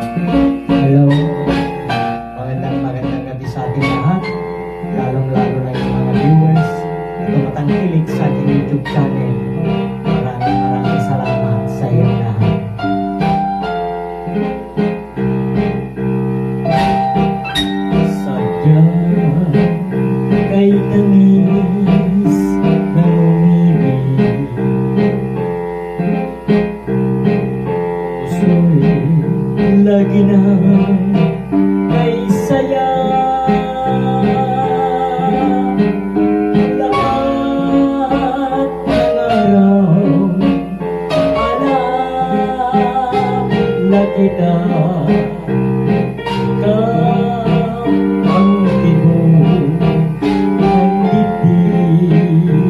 Hello, magandang gabi sa ating lahat, lalong-lalo na yung mga viewers na tumatangkilik sa ating YouTube channel. Maraming salamat sa iyong lahat. Sadya kay tamis ng umibig, puso'y lagi na may saya. Lahat ng araw alaala kita, ikaw ang tibok ng dibdib.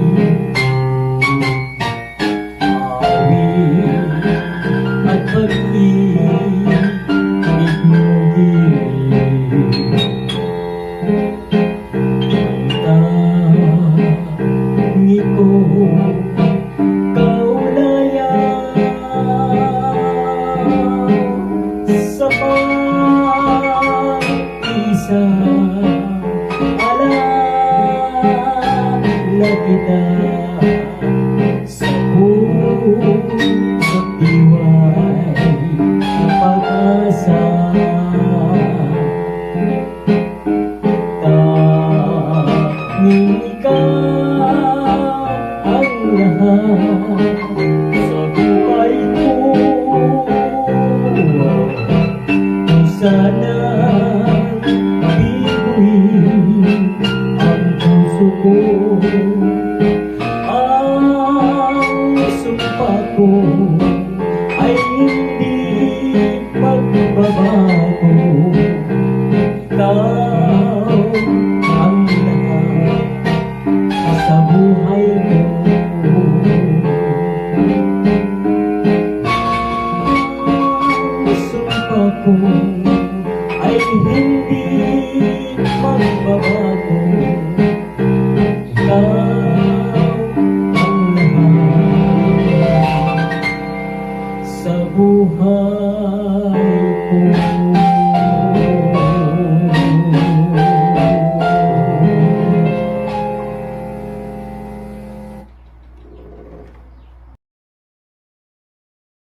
Awit at pag-ibig mo dinig, tangi ko kaulayan sa pag-isa.